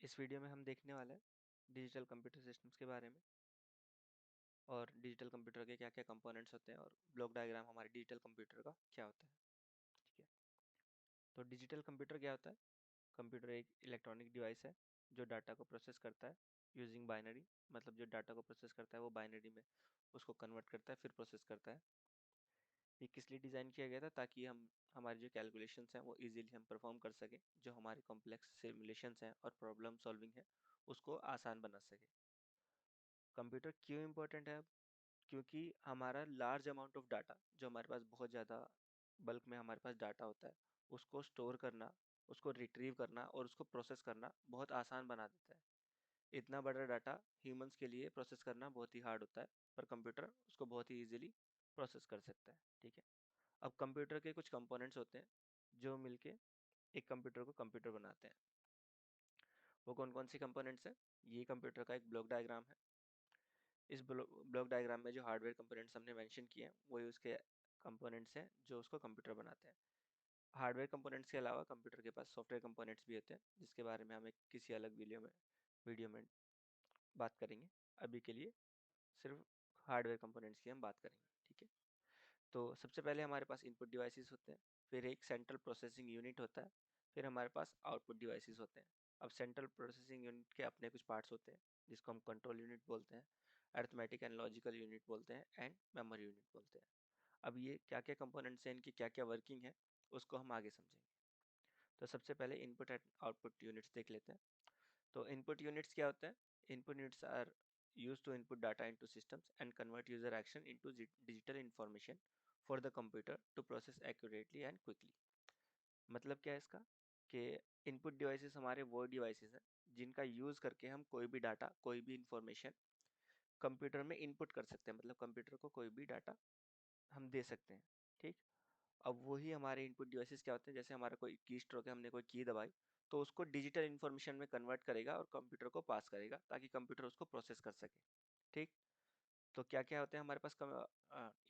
इस वीडियो में हम देखने वाले हैं डिजिटल कंप्यूटर सिस्टम्स के बारे में और डिजिटल कंप्यूटर के क्या क्या कंपोनेंट्स होते हैं और ब्लॉक डायग्राम हमारे डिजिटल कंप्यूटर का क्या होता है। ठीक है, तो डिजिटल कंप्यूटर क्या होता है? कंप्यूटर एक इलेक्ट्रॉनिक डिवाइस है जो डाटा को प्रोसेस करता है यूजिंग बाइनरी। मतलब जो डाटा को प्रोसेस करता है वो बाइनरी में उसको कन्वर्ट करता है फिर प्रोसेस करता है। ये किस लिए डिज़ाइन किया गया था? ताकि हम हमारी जो कैलकुलेशंस हैं वो इजीली हम परफॉर्म कर सकें, जो हमारे कॉम्प्लेक्स सिमुलेशंस हैं और प्रॉब्लम सॉल्विंग है उसको आसान बना सके। कंप्यूटर क्यों इम्पोर्टेंट है? क्योंकि हमारा लार्ज अमाउंट ऑफ डाटा, जो हमारे पास बहुत ज़्यादा बल्क में हमारे पास डाटा होता है, उसको स्टोर करना, उसको रिट्रीव करना और उसको प्रोसेस करना बहुत आसान बना देता है। इतना बड़ा डाटा ह्यूमंस के लिए प्रोसेस करना बहुत ही हार्ड होता है, पर कंप्यूटर उसको बहुत ही इजीली प्रोसेस कर सकता है। ठीक है, अब कंप्यूटर के कुछ कंपोनेंट्स होते हैं जो मिलके एक कंप्यूटर को कंप्यूटर बनाते हैं। वो कौन कौन सी कंपोनेंट्स हैं? ये कंप्यूटर का एक ब्लॉक डायग्राम है। इस ब्लॉक डायग्राम में जो हार्डवेयर कंपोनेंट्स हमने मेंशन किए हैं वही उसके कंपोनेंट्स हैं जो उसको कंप्यूटर बनाते हैं। हार्डवेयर कंपोनेंट्स के अलावा कंप्यूटर के पास सॉफ्टवेयर कंपोनेंट्स भी होते हैं, जिसके बारे में हम एक किसी अलग वीडियो में बात करेंगे। अभी के लिए सिर्फ हार्डवेयर कंपोनेंट्स की हम बात करेंगे। ठीक है, तो सबसे पहले हमारे पास इनपुट डिवाइसेस होते हैं, फिर एक सेंट्रल प्रोसेसिंग यूनिट होता है, फिर हमारे पास आउटपुट डिवाइसेस होते हैं। अब सेंट्रल प्रोसेसिंग यूनिट के अपने कुछ पार्ट्स होते हैं जिसको हम कंट्रोल यूनिट बोलते हैं, अरिथमेटिक एंड लॉजिकल यूनिट बोलते हैं एंड मेमोरी यूनिट बोलते हैं। अब ये क्या क्या कंपोनेंट्स हैं, इनकी क्या क्या वर्किंग है, उसको हम आगे समझेंगे। तो सबसे पहले इनपुट एंड आउटपुट यूनिट्स देख लेते हैं। तो इनपुट यूनिट्स क्या होते हैं? Input units are used to input data into systems and convert user action into digital information for the computer to process accurately and quickly। मतलब क्या है इसका? कि इनपुट डिवाइसेस हमारे वो डिवाइसेस हैं जिनका यूज़ करके हम कोई भी डाटा, कोई भी इंफॉर्मेशन कंप्यूटर में इनपुट कर सकते हैं। मतलब कंप्यूटर को कोई भी डाटा हम दे सकते हैं। ठीक, अब वही हमारे इनपुट डिवाइसेस क्या होते हैं? जैसे हमारा कोई की स्ट्रोक है, हमने कोई की दबाई, तो उसको डिजिटल इन्फॉर्मेशन में कन्वर्ट करेगा और कंप्यूटर को पास करेगा ताकि कंप्यूटर उसको प्रोसेस कर सके। ठीक, तो क्या क्या होते हैं हमारे पास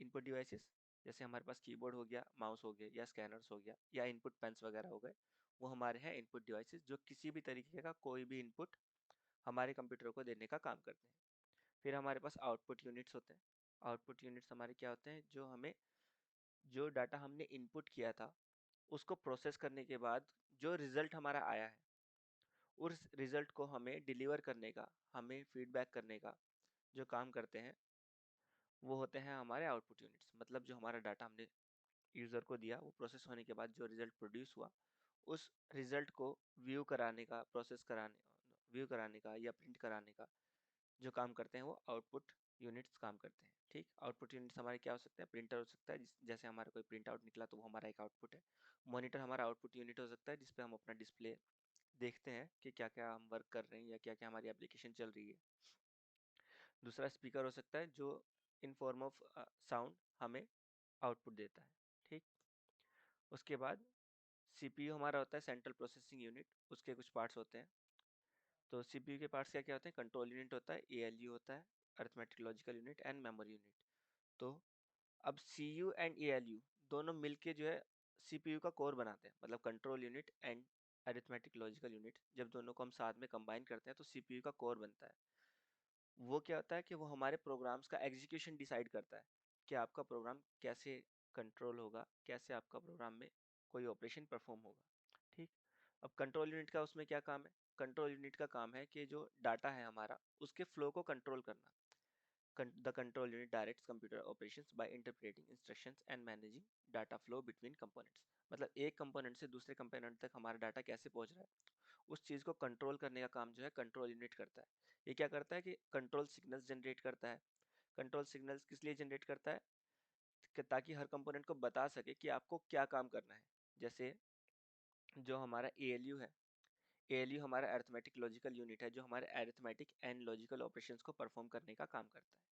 इनपुट डिवाइसेस? जैसे हमारे पास कीबोर्ड हो गया, माउस हो गया या स्कैनर्स हो गया या इनपुट पेन्स वगैरह हो गए, वो हमारे हैं इनपुट डिवाइसेस जो किसी भी तरीके का कोई भी इनपुट हमारे कंप्यूटर को देने का काम करते हैं। फिर हमारे पास आउटपुट यूनिट्स होते हैं। आउटपुट यूनिट्स हमारे क्या होते हैं? जो हमें जो डाटा हमने इनपुट किया था उसको प्रोसेस करने के बाद जो रिजल्ट हमारा आया है, उस रिजल्ट को हमें डिलीवर करने का, हमें फीडबैक करने का जो काम करते हैं वो होते हैं हमारे आउटपुट यूनिट्स। मतलब जो हमारा डाटा हमने यूज़र को दिया, वो प्रोसेस होने के बाद जो रिजल्ट प्रोड्यूस हुआ, उस रिजल्ट को व्यू कराने का, व्यू कराने का या प्रिंट कराने का जो काम करते हैं वो आउटपुट यूनिट्स काम करते हैं। ठीक, आउटपुट यूनिट्स हमारे क्या हो सकते हैं? प्रिंटर हो सकता है, जैसे हमारा कोई प्रिंट आउट निकला तो वो हमारा एक आउटपुट है। मॉनिटर हमारा आउटपुट यूनिट हो सकता है जिसपे हम अपना डिस्प्ले देखते हैं कि क्या क्या हम वर्क कर रहे हैं या क्या क्या हमारी एप्लीकेशन चल रही है। दूसरा स्पीकर हो सकता है जो इन फॉर्म ऑफ साउंड हमें आउटपुट देता है। ठीक, उसके बाद सीपीयू हमारा होता है सेंट्रल प्रोसेसिंग यूनिट, उसके कुछ पार्ट्स होते हैं। तो सीपीयू के पार्ट्स क्या क्या होते हैं? कंट्रोल यूनिट होता है, एएलयू होता है, arithmetic logical unit and memory unit. तो अब सीयू एंड एएलयू दोनों मिलके जो है सीपीयू का कोर बनाते हैं। मतलब control unit and arithmetic logical unit जब दोनों को हम साथ में कंबाइन करते हैं तो सीपीयू का कोर बनता है। वो क्या होता है कि वो हमारे प्रोग्राम्स का एग्जीक्यूशन डिसाइड करता है कि आपका प्रोग्राम कैसे कंट्रोल होगा, कैसे आपका प्रोग्राम में कोई ऑपरेशन परफॉर्म होगा। ठीक, अब कंट्रोल यूनिट का उसमें क्या काम है? कंट्रोल यूनिट का काम है कि जो डाटा है हमारा उसके फ्लो को कंट्रोल करना। The control unit directs computer operations by interpreting instructions and managing data flow between components। मतलब एक कंपोनेंट से दूसरे कंपोनेंट तक हमारा डाटा कैसे पहुंच रहा है, उस चीज़ को कंट्रोल करने का काम जो है कंट्रोल यूनिट करता है। ये क्या करता है कि कंट्रोल सिग्नल्स जनरेट करता है। कंट्रोल सिग्नल्स किस लिए जनरेट करता है? ताकि हर कंपोनेंट को बता सके कि आपको क्या काम करना है। जैसे जो हमारा एएलयू है, एएलयू हमारा अरिथमेटिक लॉजिकल यूनिट है जो हमारे अरिथमेटिक एंड लॉजिकल ऑपरेशंस को परफॉर्म करने का काम करता है।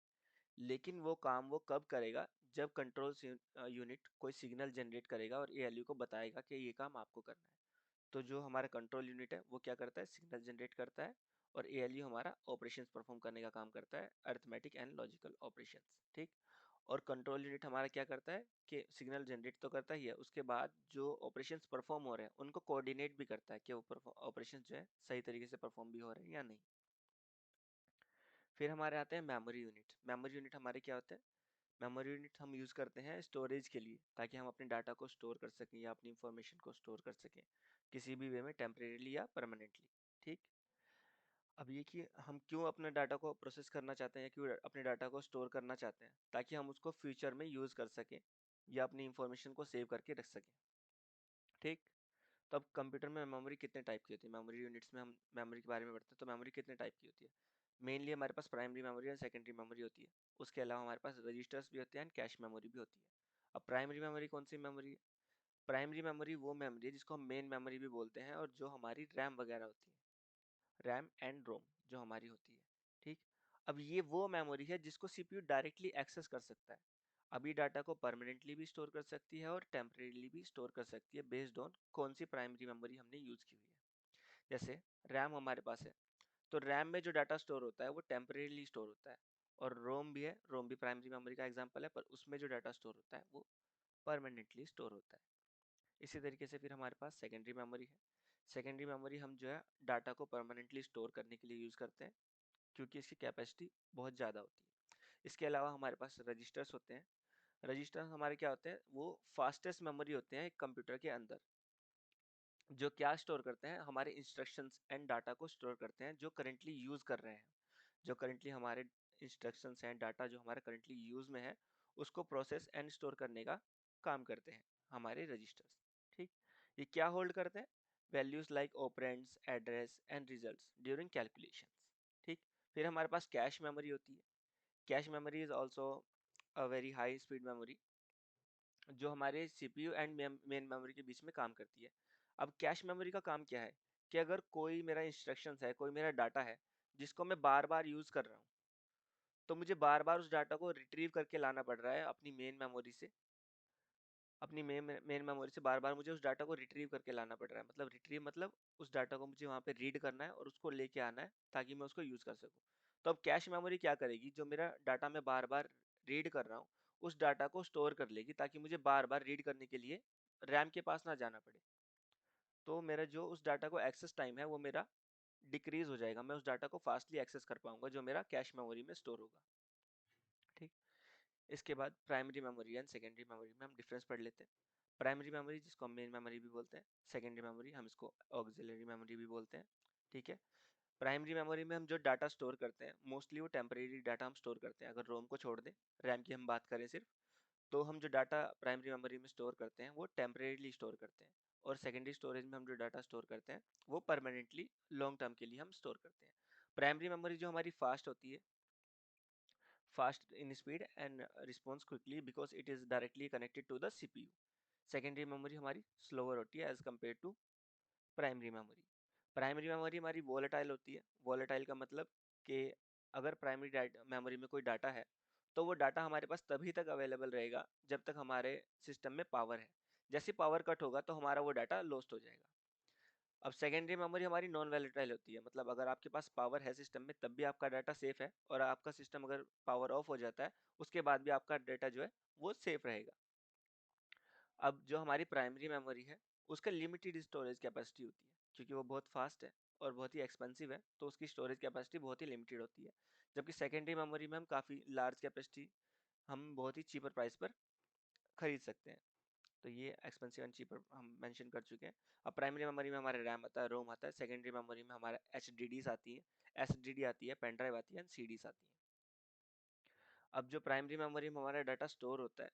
लेकिन वो काम वो कब करेगा? जब कंट्रोल यूनिट कोई सिग्नल जनरेट करेगा और एएलयू को बताएगा कि ये काम आपको करना है। तो जो हमारा कंट्रोल यूनिट है वो क्या करता है? सिग्नल जनरेट करता है और एएलयू हमारा ऑपरेशंस परफॉर्म करने का काम करता है, अरिथमेटिक एंड लॉजिकल ऑपरेशंस। ठीक, और कंट्रोल यूनिट हमारा क्या करता है कि सिग्नल जनरेट तो करता ही है, उसके बाद जो ऑपरेशंस परफॉर्म हो रहे हैं उनको कोऑर्डिनेट भी करता है कि वो ऑपरेशंस जो है सही तरीके से परफॉर्म भी हो रहे हैं या नहीं। फिर हमारे आते हैं मेमोरी यूनिट। मेमोरी यूनिट हमारे क्या होते हैं? मेमोरी यूनिट हम यूज़ करते हैं स्टोरेज के लिए, ताकि हम अपने डाटा को स्टोर कर सकें या अपनी इंफॉर्मेशन को स्टोर कर सकें किसी भी वे में, टेम्परेरीली या परमानेंटली। ठीक। अब ये कि हम क्यों अपने डाटा को प्रोसेस करना चाहते हैं या क्यों अपने डाटा को स्टोर करना चाहते हैं, ताकि हम उसको फ्यूचर में यूज़ कर सकें या अपनी इंफॉर्मेशन को सेव करके रख सकें। ठीक। तो अब कंप्यूटर में मेमोरी कितने टाइप की होती है? मेमोरी यूनिट्स में हम मेमोरी के बारे में पढ़ते हैं, तो मेमोरी कितने टाइप की होती है? मेनली हमारे पास प्राइमरी मेमोरी और सेकेंडरी मेमोरी होती है। उसके अलावा हमारे पास रजिस्टर्स भी होते हैं एंड कैश मेमोरी भी होती है। अब प्राइमरी मेमोरी कौन सी मेमोरी है? प्राइमरी मेमोरी वो मेमोरी है जिसको हम मेन मेमोरी भी बोलते हैं, और जो हमारी रैम वगैरह होती है, रैम एंड रोम जो हमारी होती है। ठीक। अब ये वो मेमोरी है जिसको सीपीयू डायरेक्टली एक्सेस कर सकता है। अभी डाटा को परमानेंटली भी स्टोर कर सकती है और टेम्परेरीली भी स्टोर कर सकती है, बेस्ड ऑन कौन सी प्राइमरी मेमोरी हमने यूज की हुई है। जैसे रैम हमारे पास है, तो रैम में जो डाटा स्टोर होता है वो टेम्परेरीली स्टोर होता है। और रोम भी है, रोम भी प्राइमरी मेमोरी का एग्जांपल है, पर उसमें जो डाटा स्टोर होता है वो परमानेंटली स्टोर होता है। इसी तरीके से फिर हमारे पास सेकेंडरी मेमोरी है। सेकेंडरी मेमोरी हम जो है डाटा को परमानेंटली स्टोर करने के लिए यूज़ करते हैं, क्योंकि इसकी कैपेसिटी बहुत ज़्यादा होती है। इसके अलावा हमारे पास रजिस्टर्स होते हैं। रजिस्टर्स हमारे क्या होते हैं? वो फास्टेस्ट मेमोरी होते हैं एक कंप्यूटर के अंदर, जो क्या स्टोर करते हैं? हमारे इंस्ट्रक्शंस एंड डाटा को स्टोर करते हैं जो करेंटली यूज़ कर रहे हैं। जो करेंटली हमारे इंस्ट्रक्शंस एंड डाटा जो हमारे करेंटली यूज़ में है, उसको प्रोसेस एंड स्टोर करने का काम करते हैं हमारे रजिस्टर्स। ठीक। ये क्या होल्ड करते हैं? Values like operands, address and results during calculations. ठीक। फिर हमारे पास कैश मेमोरी होती है। Cache memory is also a very high speed memory, जो हमारे सीपीयू एंड मेन मेमोरी के बीच में काम करती है। अब कैश मेमोरी का काम क्या है? कि अगर कोई मेरा इंस्ट्रक्शंस है, कोई मेरा डाटा है जिसको मैं बार बार यूज कर रहा हूँ, तो मुझे बार बार उस डाटा को रिट्रीव करके लाना पड़ रहा है अपनी मेन मेमोरी से। अपनी मेन मेमोरी से बार बार मुझे उस डाटा को रिट्रीव करके लाना पड़ रहा है। मतलब रिट्रीव मतलब उस डाटा को मुझे वहाँ पे रीड करना है और उसको लेके आना है, ताकि मैं उसको यूज कर सकूँ। तो अब कैश मेमोरी क्या करेगी? जो मेरा डाटा मैं बार बार रीड कर रहा हूँ, उस डाटा को स्टोर कर लेगी, ताकि मुझे बार बार रीड करने के लिए रैम के पास ना जाना पड़े। तो मेरा जो उस डाटा को एक्सेस टाइम है वो मेरा डिक्रीज हो जाएगा। मैं उस डाटा को फास्टली एक्सेस कर पाऊंगा जो मेरा कैश मेमोरी में स्टोर होगा। ठीक। इसके बाद primary memory and secondary memory में हम डिफरेंस पढ़ लेते हैं। प्राइमरी मेमोरी जिसको हम मेन मेमोरी भी बोलते हैं, सेकेंडरी मेमोरी हम इसको ऑक्सिलरी मेमोरी भी बोलते हैं। ठीक है। प्राइमरी मेमोरी में हम जो डाटा स्टोर करते हैं, मोस्टली वो टेम्परेरी डाटा हम स्टोर करते हैं। अगर रोम को छोड़ दें, रैम की हम बात करें सिर्फ, तो हम जो डाटा प्राइमरी मेमोरी में स्टोर करते हैं वो टेम्परेरीली स्टोर करते हैं। और सेकेंडरी स्टोरेज में हम जो डाटा स्टोर करते हैं वो परमानेंटली लॉन्ग टर्म के लिए हम स्टोर करते हैं। प्राइमरी मेमोरी जो हमारी फास्ट होती है, fast in speed and responds quickly because it is directly connected to the CPU. Secondary memory हमारी स्लोअर होती है as compared to primary memory. Primary memory हमारी वॉलेटाइल होती है। वॉलेटाइल का मतलब कि अगर प्राइमरी मेमोरी में कोई डाटा है, तो वो डाटा हमारे पास तभी तक अवेलेबल रहेगा जब तक हमारे सिस्टम में पावर है। जैसे पावर कट होगा तो हमारा वो डाटा लॉस्ट हो जाएगा। अब सेकेंडरी मेमोरी हमारी नॉन वैलेटाइल होती है, मतलब अगर आपके पास पावर है सिस्टम में तब भी आपका डाटा सेफ है, और आपका सिस्टम अगर पावर ऑफ हो जाता है उसके बाद भी आपका डाटा जो है वो सेफ रहेगा। अब जो हमारी प्राइमरी मेमोरी है उसका लिमिटेड स्टोरेज कैपेसिटी होती है, क्योंकि वो बहुत फास्ट है और बहुत ही एक्सपेंसिव है, तो उसकी स्टोरेज कैपेसिटी बहुत ही लिमिटेड होती है। जबकि सेकेंडरी मेमोरी में हम काफ़ी लार्ज कैपेसिटी, हम बहुत ही चीपर प्राइस पर खरीद सकते हैं। तो ये एक्सपेंसिव एंड चीपर हम मेंशन कर चुके हैं। अब प्राइमरी मेमोरी में हमारा रैम आता है, रोम आता है। सेकेंडरी मेमोरी में हमारा एच आती है, एस आती है, पेन ड्राइव आती है एंड सीडीज आती है। अब जो प्राइमरी मेमोरी में हमारा डाटा स्टोर होता है,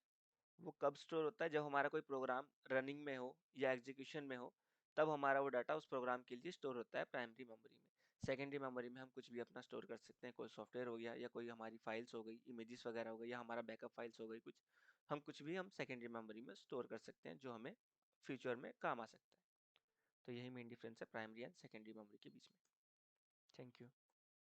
वो कब स्टोर होता है? जब हमारा कोई प्रोग्राम रनिंग में हो या एग्जीक्यूशन में हो, तब हमारा वो डाटा उस प्रोग्राम के लिए स्टोर होता है प्राइमरी मेमोरी में। सेकेंडरी मेमोरी में हम कुछ भी अपना स्टोर कर सकते हैं, कोई सॉफ्टवेयर हो गया या कोई हमारी फाइल्स हो गई, इमेजेस वगैरह हो गई, या हमारा बैकअप फाइल्स हो गई, कुछ भी हम सेकेंडरी मेमोरी में स्टोर कर सकते हैं जो हमें फ्यूचर में काम आ सकता है। तो यही मेन डिफरेंस है प्राइमरी एंड सेकेंडरी मेमोरी के बीच में। Thank you.